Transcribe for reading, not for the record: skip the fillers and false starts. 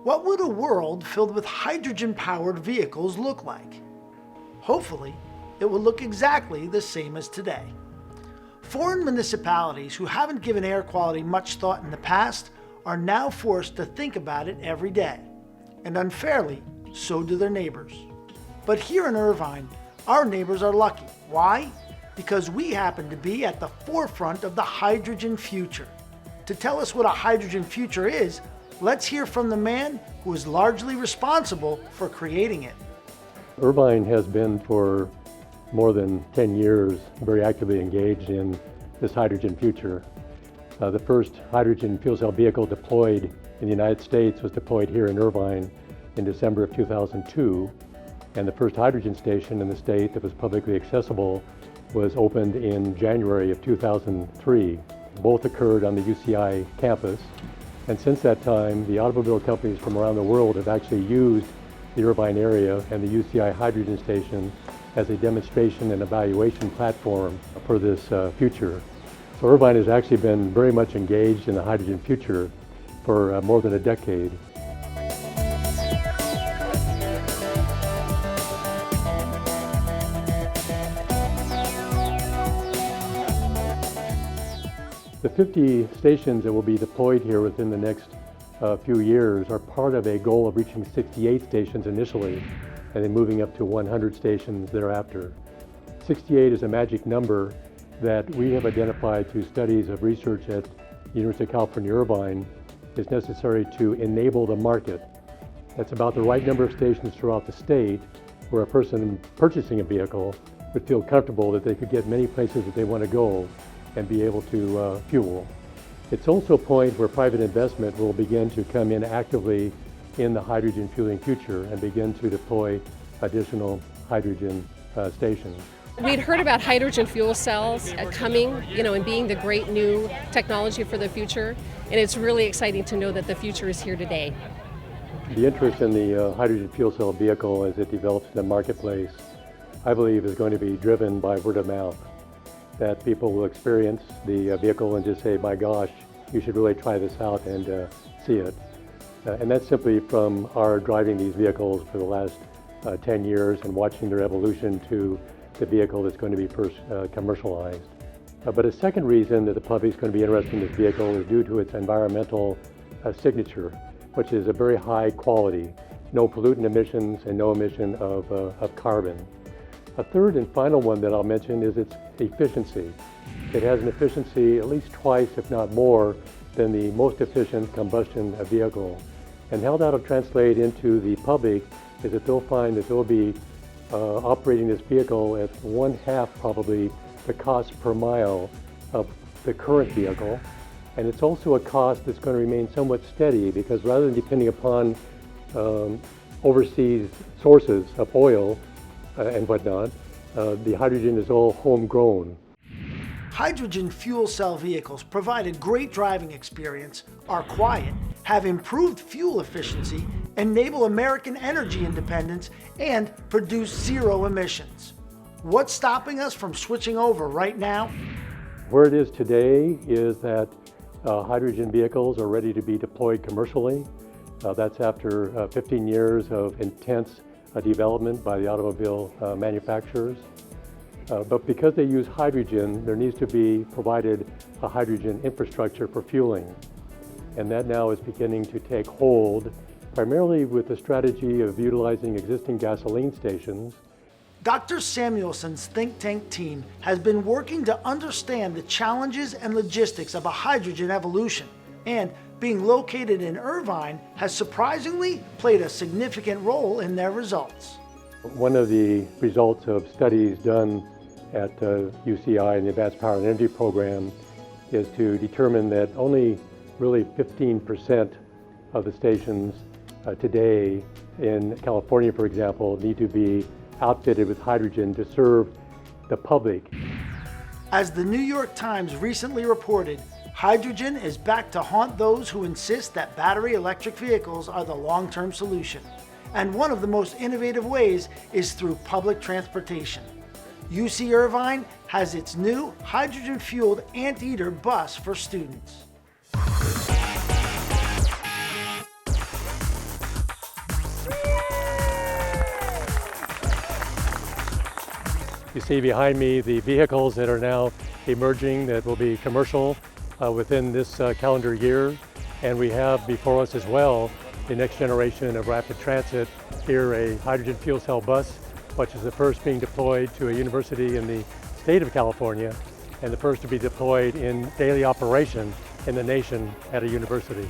What would a world filled with hydrogen-powered vehicles look like? Hopefully, it will look exactly the same as today. Foreign municipalities who haven't given air quality much thought in the past are now forced to think about it every day. And unfairly, so do their neighbors. But here in Irvine, our neighbors are lucky. Why? Because we happen to be at the forefront of the hydrogen future. To tell us what a hydrogen future is, let's hear from the man who is largely responsible for creating it. Irvine has been for more than 10 years very actively engaged in this hydrogen future. The first hydrogen fuel cell vehicle deployed in the United States was deployed here in Irvine in December of 2002, and the first hydrogen station in the state that was publicly accessible was opened in January of 2003. Both occurred on the UCI campus. And since that time, the automobile companies from around the world have actually used the Irvine area and the UCI hydrogen station as a demonstration and evaluation platform for this future. So Irvine has actually been very much engaged in the hydrogen future for more than a decade. The 50 stations that will be deployed here within the next few years are part of a goal of reaching 68 stations initially, and then moving up to 100 stations thereafter. 68 is a magic number that we have identified through studies of research at the University of California, Irvine, is necessary to enable the market. That's about the right number of stations throughout the state where a person purchasing a vehicle would feel comfortable that they could get many places that they want to go and be able to fuel. It's also a point where private investment will begin to come in actively in the hydrogen fueling future and begin to deploy additional hydrogen stations. We'd heard about hydrogen fuel cells coming, and being the great new technology for the future, and it's really exciting to know that the future is here today. The interest in the hydrogen fuel cell vehicle as it develops in the marketplace, I believe, is going to be driven by word of mouth. That people will experience the vehicle and just say, my gosh, you should really try this out and see it. And that's simply from our driving these vehicles for the last 10 years and watching their evolution to the vehicle that's going to be first commercialized. But a second reason that the public is going to be interested in this vehicle is due to its environmental signature, which is a very high quality, no pollutant emissions and no emission of carbon. A third and final one that I'll mention is its efficiency. It has an efficiency at least twice, if not more, than the most efficient combustion vehicle. And how that'll translate into the public is that they'll find that they'll be operating this vehicle at 1/2 probably the cost per mile of the current vehicle. And it's also a cost that's going to remain somewhat steady because rather than depending upon overseas sources of oil, and whatnot, the hydrogen is all homegrown. Hydrogen fuel cell vehicles provide a great driving experience, are quiet, have improved fuel efficiency, enable American energy independence, and produce zero emissions. What's stopping us from switching over right now? Where it is today is that hydrogen vehicles are ready to be deployed commercially. That's after 15 years of intense development by the automobile manufacturers. But because they use hydrogen, there needs to be provided a hydrogen infrastructure for fueling. And that now is beginning to take hold, primarily with the strategy of utilizing existing gasoline stations. Dr. Samuelson's think tank team has been working to understand the challenges and logistics of a hydrogen evolution, and being located in Irvine has surprisingly played a significant role in their results. One of the results of studies done at UCI and the Advanced Power and Energy Program is to determine that only really 15% of the stations today in California, for example, need to be outfitted with hydrogen to serve the public. As the New York Times recently reported, hydrogen is back to haunt those who insist that battery electric vehicles are the long-term solution. And one of the most innovative ways is through public transportation. UC Irvine has its new hydrogen-fueled Anteater bus for students. You see behind me the vehicles that are now emerging that will be commercial within this calendar year. And we have before us as well the next generation of rapid transit. Here, a hydrogen fuel cell bus, which is the first being deployed to a university in the state of California and the first to be deployed in daily operation in the nation at a university.